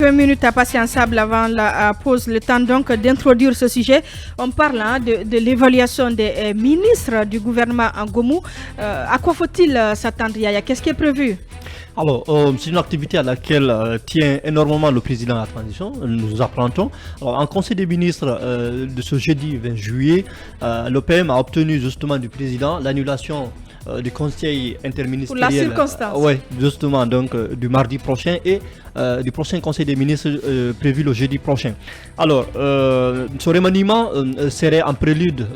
2 minutes à passer ensemble avant la pause, le temps donc d'introduire ce sujet. On parle de l'évaluation des ministres du gouvernement en Gomu. À quoi faut-il s'attendre, Yaya? Qu'est-ce qui est prévu? Alors, c'est une activité à laquelle tient énormément le président de la transition, nous apprendons. Alors, en conseil des ministres de ce jeudi 20 juillet, l'OPM a obtenu justement du président l'annulation du conseil interministériel. Pour la circonstance. Oui, justement, donc du mardi prochain et du prochain conseil des ministres prévu le jeudi prochain. Alors, ce remaniement serait en prélude,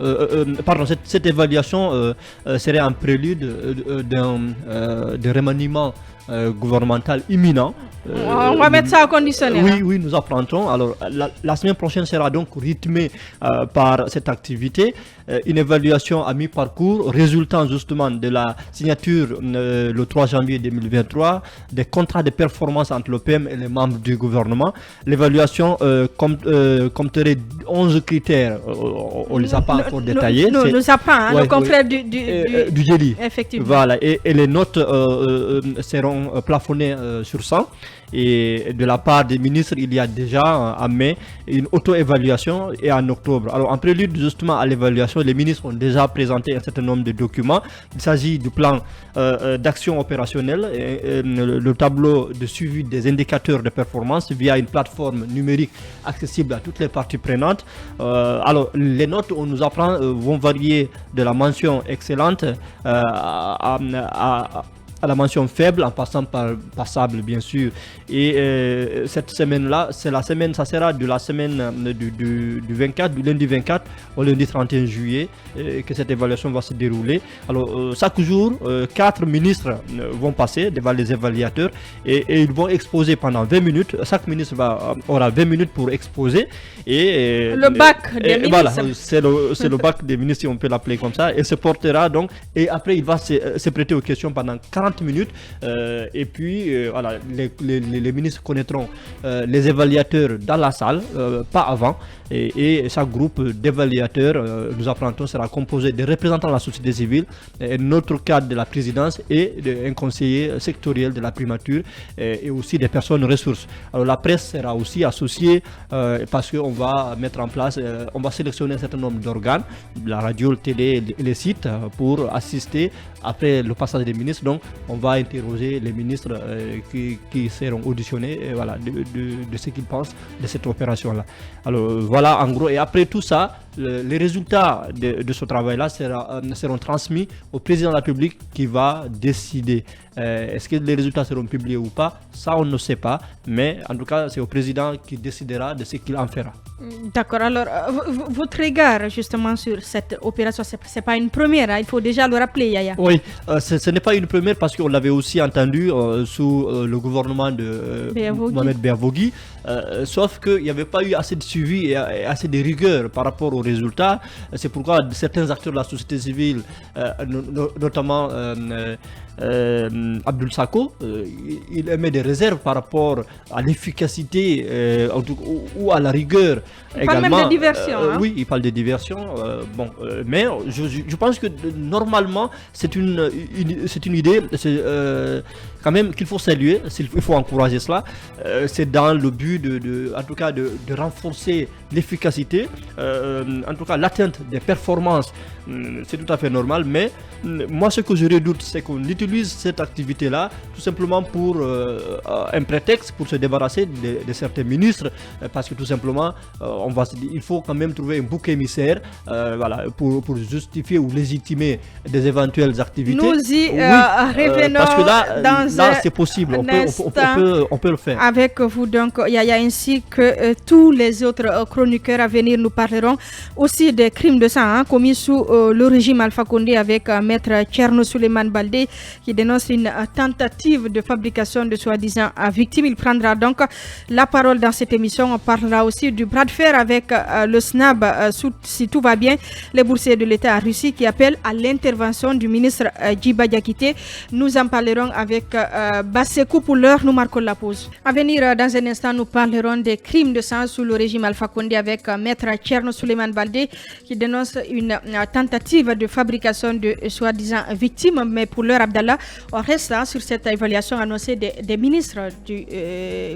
cette évaluation serait en prélude d'un remaniement gouvernemental imminent. On va mettre ça au conditionnel. Oui, nous apprendrons. Alors, la semaine prochaine sera donc rythmée par cette activité. Une évaluation à mi-parcours résultant justement de la signature le 3 janvier 2023 des contrats de performance entre l'OPM et les membres du gouvernement. L'évaluation compterait 11 critères. On ne les a pas encore détaillés. Nous apprend, le confrère du JELI. Effectivement. Voilà, et les notes seront plafonnées sur 100. Et de la part des ministres, il y a déjà en mai une auto-évaluation et en octobre. Alors en prélude justement à l'évaluation, les ministres ont déjà présenté un certain nombre de documents. Il s'agit du plan d'action opérationnelle, le tableau de suivi des indicateurs de performance via une plateforme numérique accessible à toutes les parties prenantes. Alors les notes, on nous apprend, vont varier de la mention excellente à la mention faible, en passant par passable bien sûr. Et cette semaine-là, ça sera de la semaine du 24, du lundi 24 au lundi 31 juillet que cette évaluation va se dérouler. Alors chaque jour, 4 ministres vont passer devant les évaluateurs et ils vont exposer pendant 20 minutes. Chaque ministre aura 20 minutes pour exposer. Le bac des ministres. Voilà, c'est le bac des ministres, si on peut l'appeler comme ça. Et se portera donc, et après il va se prêter aux questions pendant 40 minutes et puis voilà, les ministres connaîtront les évaluateurs dans la salle, pas avant, et chaque groupe d'évaluateurs, nous apprendrons, sera composé de représentants de la société civile, notre cadre de la présidence et un conseiller sectoriel de la primature et aussi des personnes ressources. Alors la presse sera aussi associée parce qu'on va mettre en place, on va sélectionner un certain nombre d'organes, la radio, le télé et les sites pour assister après le passage des ministres. Donc on va interroger les ministres qui seront auditionnés voilà, de ce qu'ils pensent de cette opération-là. Alors voilà en gros, et après tout ça, les résultats de ce travail-là seront transmis au président de la République qui va décider. Est-ce que les résultats seront publiés ou pas? Ça, on ne sait pas. Mais en tout cas, c'est au président qui décidera de ce qu'il en fera. D'accord. Alors, votre regard justement sur cette opération, ce n'est pas une première. Hein? Il faut déjà le rappeler, Yaya. Oui, ce n'est pas une première parce qu'on l'avait aussi entendu sous le gouvernement de Mohamed Beavogui. Sauf qu'il n'y avait pas eu assez de suivi et assez de rigueur par rapport aux résultats. C'est pourquoi certains acteurs de la société civile, notamment Abdul Sako, il émet des réserves par rapport à l'efficacité ou à la rigueur. Il parle même de diversion. Oui, il parle de diversion. Mais je pense que normalement, c'est une idée quand même qu'il faut saluer, il faut encourager cela. C'est dans le but en tout cas de renforcer l'efficacité, en tout cas l'atteinte des performances. C'est tout à fait normal, mais moi ce que je redoute, c'est qu'on utilise cette activité-là tout simplement pour un prétexte pour se débarrasser de certains ministres, parce que tout simplement il faut quand même trouver un bouc émissaire voilà, pour justifier ou légitimer des éventuelles activités. Nous y revenons parce que là c'est possible, on peut le faire. Avec vous donc, Yaya, ainsi que tous les autres chroniqueurs à venir, nous parlerons aussi des crimes de sang commis sous le régime Alpha Condé avec maître Tcherno Souleymane Baldé qui dénonce une tentative de fabrication de soi-disant victimes. Il prendra donc la parole dans cette émission. On parlera aussi du bras de fer avec le SNAB, si tout va bien, les boursiers de l'État à Russie qui appellent à l'intervention du ministre Djiba Diakité. Nous en parlerons avec Bassekou. Pour l'heure, nous marquons la pause. À venir, dans un instant, nous parlerons des crimes de sang sous le régime Alpha Condé avec maître Tcherno Souleymane Baldé qui dénonce une tentative de fabrication de soi-disant victimes. Mais pour l'heure, Abdallah, on reste sur cette évaluation annoncée des ministres du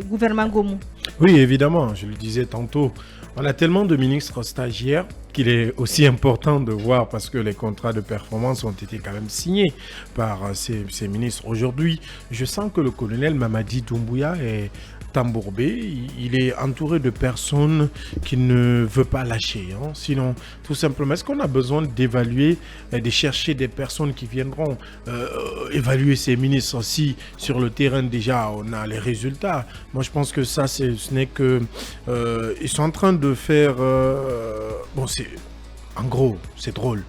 gouvernement Gomu. Oui, évidemment, je le disais tantôt, on a tellement de ministres stagiaires qu'il est aussi important de voir parce que les contrats de performance ont été quand même signés par ces ministres. Aujourd'hui, je sens que le colonel Mamadi Doumbouya est tambourbé, il est entouré de personnes qu'il ne veut pas lâcher. Sinon, tout simplement, est-ce qu'on a besoin d'évaluer, de chercher des personnes qui viendront évaluer ces ministres si sur le terrain déjà on a les résultats? Moi, je pense que ça, ce n'est que... ils sont en train de faire... bon, c'est... En gros, c'est drôle.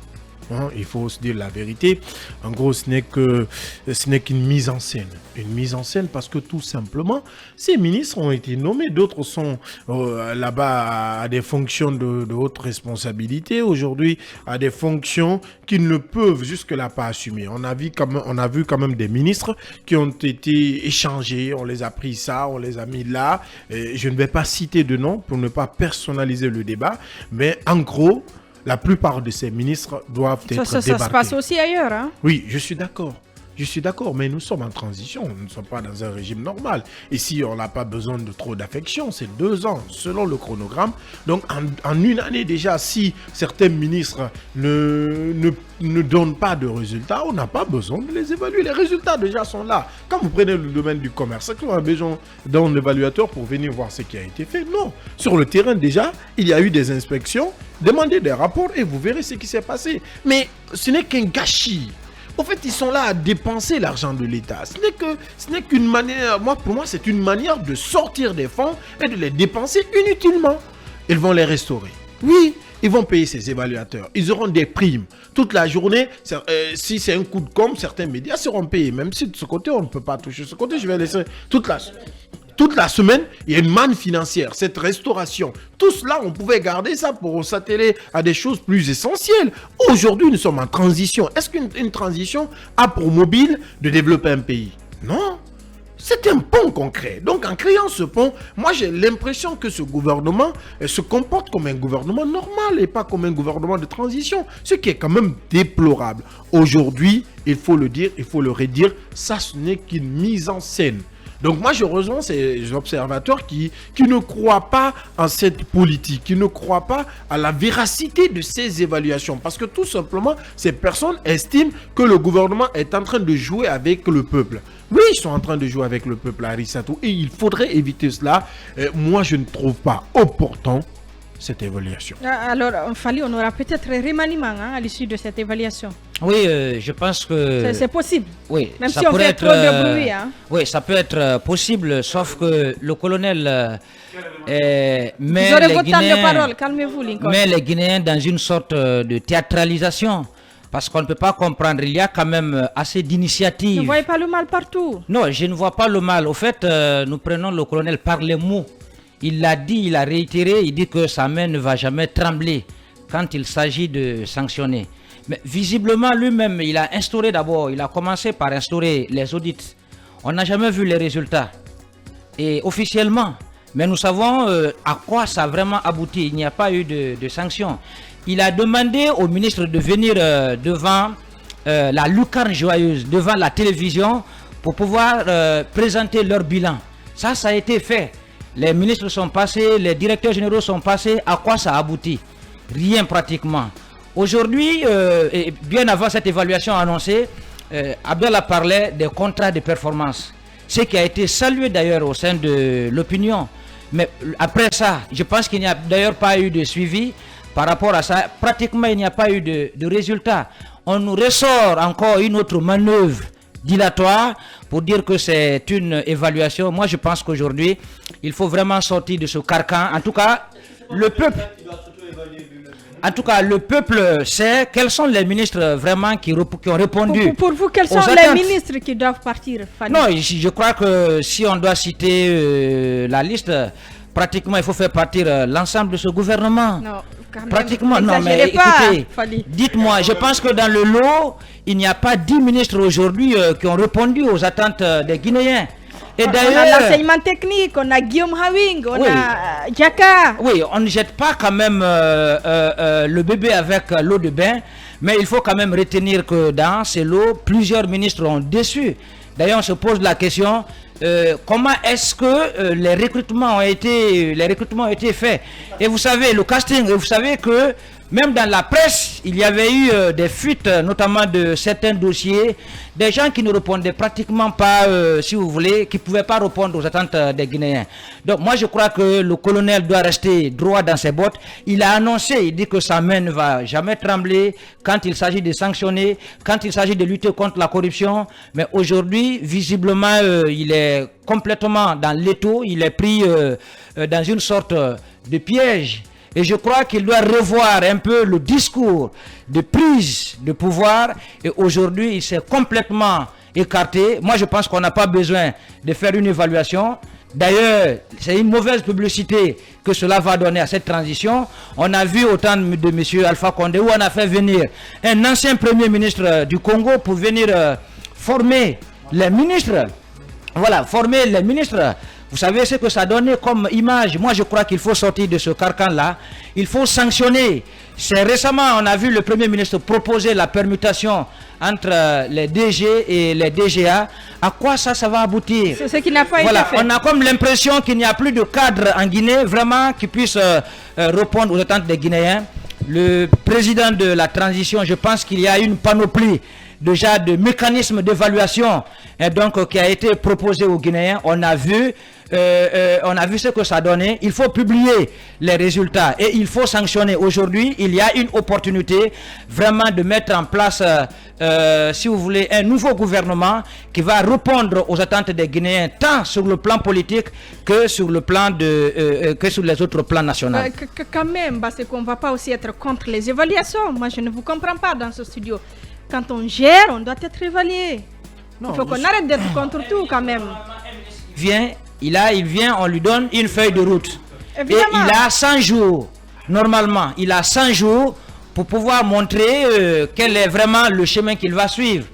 Il faut se dire la vérité. En gros, ce n'est qu'une mise en scène. Une mise en scène parce que tout simplement, ces ministres ont été nommés. D'autres sont là-bas à des fonctions de haute responsabilité. Aujourd'hui, à des fonctions qu'ils ne peuvent jusque-là pas assumer. On a vu quand même des ministres qui ont été échangés. On les a pris ça, on les a mis là. Et je ne vais pas citer de nom pour ne pas personnaliser le débat. Mais en gros... La plupart de ces ministres doivent être débarqués. Ça se passe aussi ailleurs. Hein? Oui, je suis d'accord. Je suis d'accord, mais nous sommes en transition. Nous ne sommes pas dans un régime normal. Ici, on n'a pas besoin de trop d'affection. C'est 2 ans, selon le chronogramme. Donc, en une année déjà, si certains ministres ne donnent pas de résultats, on n'a pas besoin de les évaluer. Les résultats déjà sont là. Quand vous prenez le domaine du commerce, est-ce qu'on a besoin d'un évaluateur pour venir voir ce qui a été fait? Non. Sur le terrain, déjà, il y a eu des inspections. Demandez des rapports et vous verrez ce qui s'est passé. Mais ce n'est qu'un gâchis. En fait, ils sont là à dépenser l'argent de l'État. Ce n'est qu'une manière, pour moi, c'est une manière de sortir des fonds et de les dépenser inutilement. Ils vont les restaurer. Oui, ils vont payer ces évaluateurs. Ils auront des primes. Toute la journée, si c'est un coup de com', certains médias seront payés. Même si de ce côté, on ne peut pas toucher ce côté, je vais laisser toute la semaine, il y a une manne financière, cette restauration. Tout cela, on pouvait garder ça pour s'atteler à des choses plus essentielles. Aujourd'hui, nous sommes en transition. Est-ce qu'une transition a pour mobile de développer un pays? Non. C'est un pont qu'on crée. Donc, en créant ce pont, moi, j'ai l'impression que ce gouvernement se comporte comme un gouvernement normal et pas comme un gouvernement de transition, ce qui est quand même déplorable. Aujourd'hui, il faut le dire, il faut le redire, ça, ce n'est qu'une mise en scène. Donc moi je rejoins ces observateurs qui ne croient pas en cette politique, qui ne croient pas à la véracité de ces évaluations. Parce que tout simplement, ces personnes estiment que le gouvernement est en train de jouer avec le peuple. Oui, ils sont en train de jouer avec le peuple à Arissatou et il faudrait éviter cela. Moi je ne trouve pas opportun cette évaluation. Alors, Fally, on aura peut-être un remaniement à l'issue de cette évaluation. Oui, je pense que... C'est possible. Oui, même si on fait trop de bruit. Hein. Oui, ça peut être possible, sauf que le colonel met les Guinéens dans une sorte de théâtralisation. Parce qu'on ne peut pas comprendre, il y a quand même assez d'initiatives. Vous ne voyez pas le mal partout? Non, je ne vois pas le mal. Au fait, nous prenons le colonel par les mots. Il l'a dit, il a réitéré, il dit que sa main ne va jamais trembler quand il s'agit de sanctionner. Mais visiblement, lui-même, il a instauré d'abord, il a commencé par instaurer les audits. On n'a jamais vu les résultats. Et officiellement, mais nous savons à quoi ça a vraiment abouti. Il n'y a pas eu de sanctions. Il a demandé au ministre de venir devant la lucarne joyeuse, devant la télévision, pour pouvoir présenter leur bilan. Ça a été fait. Les ministres sont passés, les directeurs généraux sont passés. À quoi ça aboutit? Rien pratiquement. Aujourd'hui, et bien avant cette évaluation annoncée, Abdallah parlait des contrats de performance. Ce qui a été salué d'ailleurs au sein de l'opinion. Mais après ça, je pense qu'il n'y a d'ailleurs pas eu de suivi par rapport à ça. Pratiquement, il n'y a pas eu de résultat. On nous ressort encore une autre manœuvre dilatoire pour dire que c'est une évaluation. Moi, je pense qu'aujourd'hui, il faut vraiment sortir de ce carcan. En tout cas, le peuple sait quels sont les ministres vraiment qui ont répondu. Pour vous, quels sont les ministres qui doivent partir, Fally? Non, je crois que si on doit citer la liste, pratiquement, il faut faire partir l'ensemble de ce gouvernement. Non, pratiquement, non, mais écoutez, dites-moi, je pense que dans le lot, il n'y a pas 10 ministres aujourd'hui qui ont répondu aux attentes des Guinéens. Et d'ailleurs, on a l'enseignement technique, on a Guillaume Hawing, on a Djaka. Oui, on ne jette pas quand même le bébé avec l'eau de bain, mais il faut quand même retenir que dans ces lots, plusieurs ministres ont déçu. D'ailleurs, on se pose la question, comment est-ce que les recrutements ont été faits. Et vous savez, le casting, et vous savez que même dans la presse, il y avait eu des fuites, notamment de certains dossiers, des gens qui ne répondaient pratiquement pas, si vous voulez, qui ne pouvaient pas répondre aux attentes des Guinéens. Donc moi je crois que le colonel doit rester droit dans ses bottes. Il a annoncé, il dit que sa main ne va jamais trembler quand il s'agit de sanctionner, quand il s'agit de lutter contre la corruption. Mais aujourd'hui, visiblement, il est complètement dans l'étau, il est pris dans une sorte de piège. Et je crois qu'il doit revoir un peu le discours de prise de pouvoir. Et aujourd'hui, il s'est complètement écarté. Moi, je pense qu'on n'a pas besoin de faire une évaluation. D'ailleurs, c'est une mauvaise publicité que cela va donner à cette transition. On a vu au temps de M. Alpha Condé où on a fait venir un ancien premier ministre du Congo pour venir former les ministres. Voilà, former les ministres. Vous savez ce que ça donne comme image. Moi, je crois qu'il faut sortir de ce carcan-là. Il faut sanctionner. C'est récemment, on a vu le Premier ministre proposer la permutation entre les DG et les DGA. À quoi ça va aboutir? C'est ce qui n'a pas été fait. On a comme l'impression qu'il n'y a plus de cadre en Guinée, vraiment, qui puisse répondre aux attentes des Guinéens. Le président de la transition, je pense qu'il y a une panoplie déjà de mécanismes d'évaluation qui a été proposé aux Guinéens. On a vu ce que ça donnait. Il faut publier les résultats et il faut sanctionner. Aujourd'hui, il y a une opportunité vraiment de mettre en place, si vous voulez, un nouveau gouvernement qui va répondre aux attentes des Guinéens, tant sur le plan politique que sur le plan que sur les autres plans nationaux. Quand même, parce qu'on ne va pas aussi être contre les évaluations. Moi, je ne vous comprends pas dans ce studio. Quand on gère, on doit être évalué. Il faut qu'on arrête d'être contre tout quand même. Il vient, on lui donne une feuille de route. Évidemment. Et il a 100 jours, normalement, il a 100 jours pour pouvoir montrer quel est vraiment le chemin qu'il va suivre.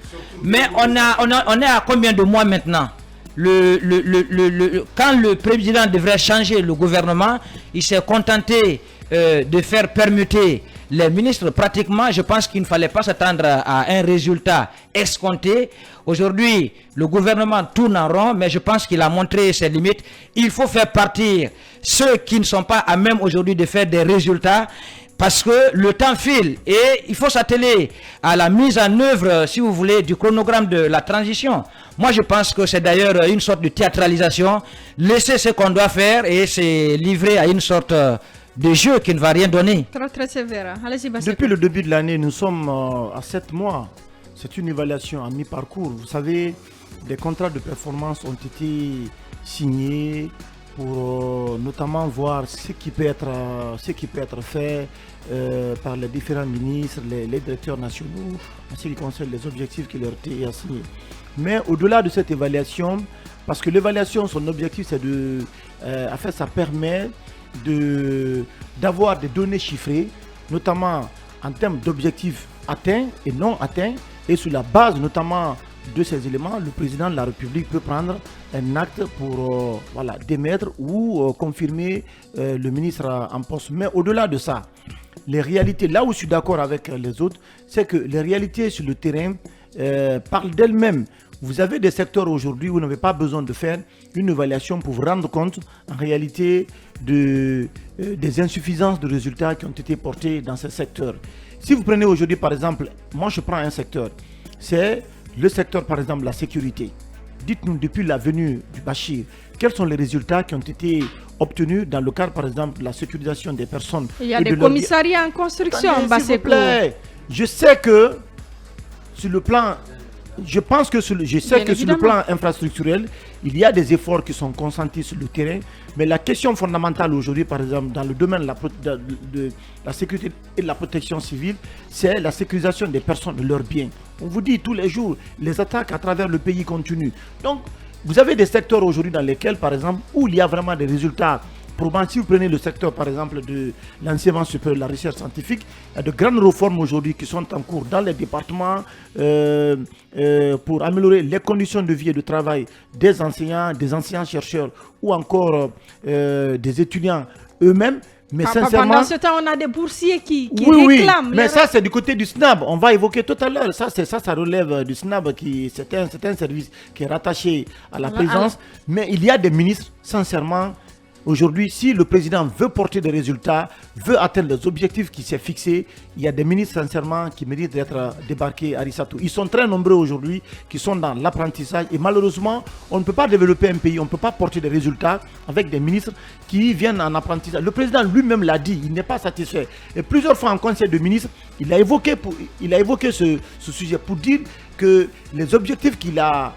Mais on est à combien de mois maintenant? Quand le président devrait changer le gouvernement, il s'est contenté de faire permuter les ministres. Pratiquement, je pense qu'il ne fallait pas s'attendre à un résultat escompté. Aujourd'hui, le gouvernement tourne en rond, mais je pense qu'il a montré ses limites. Il faut faire partir ceux qui ne sont pas à même aujourd'hui de faire des résultats, parce que le temps file et il faut s'atteler à la mise en œuvre, si vous voulez, du chronogramme de la transition. Moi, je pense que c'est d'ailleurs une sorte de théâtralisation. Laisser ce qu'on doit faire et se livrer à une sorte de jeu qui ne va rien donner. Très sévère. Depuis le début de l'année, nous sommes à 7 mois. C'est une évaluation à mi-parcours. Vous savez, des contrats de performance ont été signés pour notamment voir ce qui peut être fait par les différents ministres, les directeurs nationaux, en ce qui concerne les objectifs qui leur étaient assignés. Mais au-delà de cette évaluation, parce que l'évaluation, son objectif, c'est ça permet d'avoir des données chiffrées, notamment en termes d'objectifs atteints et non atteints, et sur la base notamment de ces éléments, le président de la République peut prendre un acte pour démettre ou confirmer le ministre en poste. Mais au-delà de ça, les réalités, là où je suis d'accord avec les autres, c'est que les réalités sur le terrain parlent d'elles-mêmes. Vous avez des secteurs aujourd'hui où vous n'avez pas besoin de faire une évaluation pour vous rendre compte en réalité des insuffisances de résultats qui ont été portés dans ces secteurs. Si vous prenez aujourd'hui par exemple, moi je prends un secteur, c'est le secteur par exemple de la sécurité. Dites-nous depuis la venue du Bachir, quels sont les résultats qui ont été obtenus dans le cadre par exemple de la sécurisation des personnes. Il y a des commissariats en construction. Attendez, s'il vous plaît. Je sais que sur le plan... Je pense que sur le plan infrastructurel, il y a des efforts qui sont consentis sur le terrain, mais la question fondamentale aujourd'hui, par exemple, dans le domaine de la sécurité et de la protection civile, c'est la sécurisation des personnes, de leurs biens. On vous dit tous les jours, les attaques à travers le pays continuent. Donc, vous avez des secteurs aujourd'hui dans lesquels, par exemple, où il y a vraiment des résultats probants. Si vous prenez le secteur, par exemple, de l'enseignement supérieur, de la recherche scientifique, il y a de grandes réformes aujourd'hui qui sont en cours dans les départements pour améliorer les conditions de vie et de travail des enseignants-chercheurs ou encore des étudiants eux-mêmes. Mais sincèrement, pendant ce temps, on a des boursiers qui oui, réclament. mais ça, c'est du côté du SNAB. On va évoquer tout à l'heure. Ça relève du SNAB, c'est un service qui est rattaché à la présidence. Mais il y a des ministres, sincèrement, aujourd'hui, si le président veut porter des résultats, veut atteindre les objectifs qu'il s'est fixés, il y a des ministres, sincèrement, qui méritent d'être débarqués à Rissatou. Ils sont très nombreux aujourd'hui, qui sont dans l'apprentissage. Et malheureusement, on ne peut pas développer un pays, on ne peut pas porter des résultats avec des ministres qui viennent en apprentissage. Le président lui-même l'a dit, il n'est pas satisfait. Et plusieurs fois en conseil de ministres, il a évoqué ce sujet pour dire que les objectifs qu'il a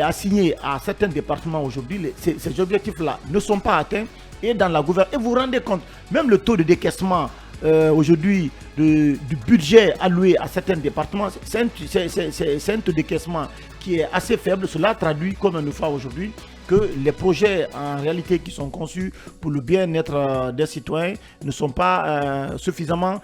assigné à certains départements aujourd'hui, ces objectifs-là ne sont pas atteints. Et dans la gouvernance, et vous vous rendez compte, même le taux de décaissement aujourd'hui du budget alloué à certains départements, c'est un taux de décaissement qui est assez faible. Cela traduit comme une fois aujourd'hui que les projets en réalité qui sont conçus pour le bien-être des citoyens ne sont pas suffisamment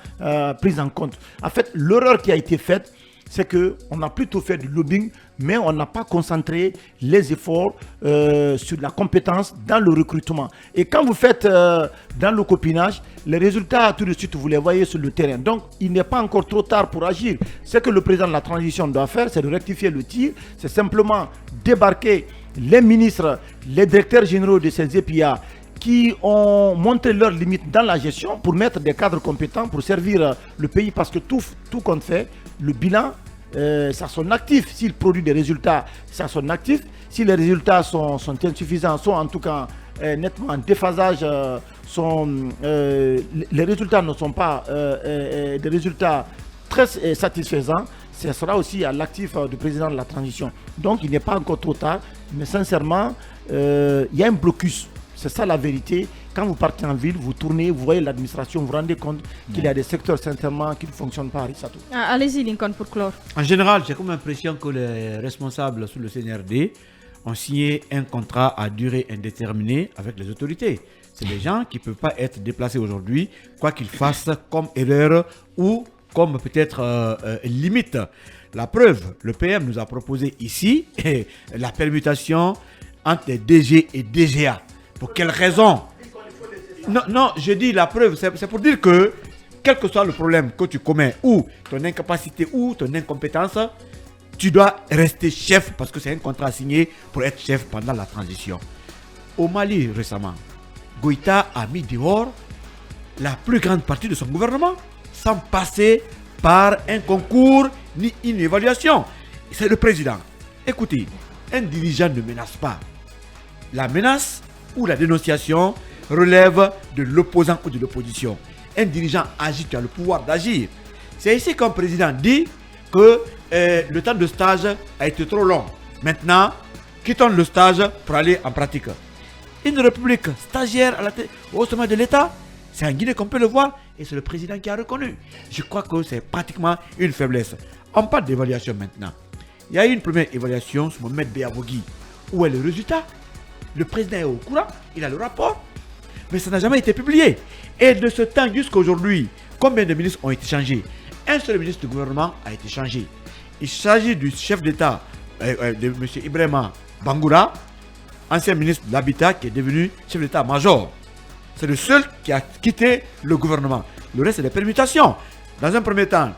pris en compte. En fait, l'erreur qui a été faite, c'est qu'on a plutôt fait du lobbying, mais on n'a pas concentré les efforts sur la compétence dans le recrutement. Et quand vous faites dans le copinage, les résultats, tout de suite, vous les voyez sur le terrain. Donc, il n'est pas encore trop tard pour agir. Ce que le président de la transition doit faire, c'est de rectifier le tir. C'est simplement débarquer les ministres, les directeurs généraux de ces EPIA qui ont montré leurs limites dans la gestion pour mettre des cadres compétents pour servir le pays, parce que tout compte fait, le bilan, ça son actif. S'il produit des résultats, ça son actif. Si les résultats sont insuffisants, sont en tout cas nettement en déphasage, les résultats ne sont pas des résultats très satisfaisants, ce sera aussi à l'actif du président de la transition. Donc il n'est pas encore trop tard, mais sincèrement, il y a un blocus. C'est ça la vérité. Quand vous partez en ville, vous tournez, vous voyez l'administration, vous vous rendez compte qu'il y a des secteurs sincèrement qui ne fonctionnent pas à Rissatou. Allez-y, Lincoln, pour clore. En général, j'ai comme l'impression que les responsables sous le CNRD ont signé un contrat à durée indéterminée avec les autorités. C'est des gens qui ne peuvent pas être déplacés aujourd'hui, quoi qu'ils fassent comme erreur ou comme peut-être limite. La preuve, le PM nous a proposé ici la permutation entre les DG et DGA. Pour quelle raison? Non, je dis la preuve, c'est pour dire que quel que soit le problème que tu commets, ou ton incapacité ou ton incompétence, tu dois rester chef parce que c'est un contrat signé pour être chef pendant la transition. Au Mali récemment, Goïta a mis dehors la plus grande partie de son gouvernement sans passer par un concours ni une évaluation. C'est le président. Écoutez, un dirigeant ne menace pas. La menace ou la dénonciation relève de l'opposant ou de l'opposition. Un dirigeant agit, tu as le pouvoir d'agir. C'est ici qu'un président dit que le temps de stage a été trop long. Maintenant, quittons le stage pour aller en pratique. Une république stagiaire au sommet de l'État, c'est en Guinée qu'on peut le voir et c'est le président qui a reconnu. Je crois que c'est pratiquement une faiblesse. On parle d'évaluation maintenant. Il y a eu une première évaluation sur Mohamed Béabogui. Où est le résultat? Le président est au courant, il a le rapport, mais ça n'a jamais été publié. Et de ce temps jusqu'à aujourd'hui, combien de ministres ont été changés? Un seul ministre du gouvernement a été changé. Il s'agit du chef d'État, de M. Ibrahima Bangoura, ancien ministre de l'Habitat qui est devenu chef d'État-major. C'est le seul qui a quitté le gouvernement. Le reste, c'est des permutations. Dans un premier temps,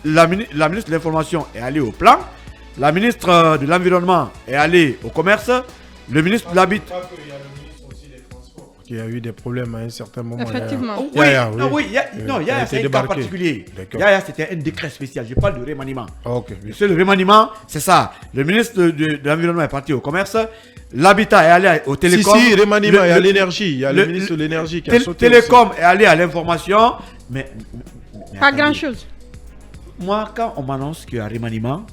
la ministre de l'Information est allée au plan, la ministre de l'Environnement est allée au commerce, le ministre de l'Habitat. Il y a eu des problèmes à un certain moment. Effectivement. Il y a un cas particulier. C'était un décret spécial. Je parle de remaniement. C'est le remaniement, c'est ça. Le ministre de l'Environnement est parti au commerce. L'Habitat est allé au télécom. Si, remaniement, il y a l'énergie. Il y a le ministre de l'énergie qui a sauté. Télécom est allé à l'information. Mais pas grand-chose. Moi, quand on m'annonce qu'il y a un remaniement,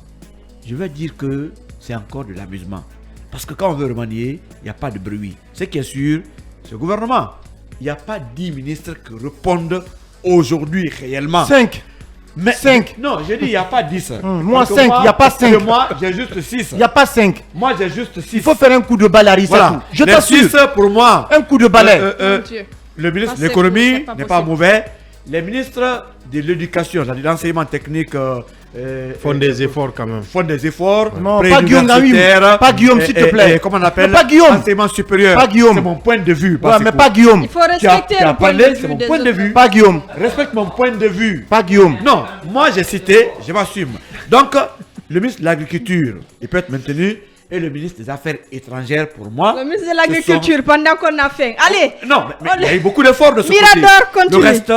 je vais dire que c'est encore de l'amusement. Parce que quand on veut remanier, il n'y a pas de bruit. Ce qui est sûr, ce gouvernement, il n'y a pas 10 ministres qui répondent aujourd'hui réellement. 5. Mais 5. Non, j'ai dit il n'y a pas 10. Moi, Parce que 5, il n'y a pas 5. Moi, j'ai juste 6. Il n'y a pas 5. Moi, j'ai juste 6. Il faut faire un coup de balai, Voilà. Je Les t'assure. 6 pour moi. Un coup de balai. Mon Dieu. Le ministre Ah, de l'économie c'est pas n'est pas possible. mauvais. Les ministres de l'éducation, c'est-à-dire l'enseignement technique, Font des efforts quand même. font des efforts. Non, pas Guillaume Gaïm. préuniversitaires, Pas Guillaume, s'il te plaît. Comment on appelle Mais pas Guillaume. Enseignement supérieur. Pas Guillaume. C'est mon point de vue. Ouais, mais pas Guillaume. Il faut respecter tu as le point de parlé, vue c'est mon des point de autres. vue. Pas Guillaume. Respecte mon point de vue. Pas Guillaume. Non, moi j'ai cité, je m'assume. Donc, le ministre de l'Agriculture, il peut être maintenu. Et le ministre des Affaires étrangères, pour moi. Le ministre de l'Agriculture, pendant qu'on a faim. Allez. Non, mais il y a eu beaucoup d'efforts de ce Mirador, côté. continue. Le reste,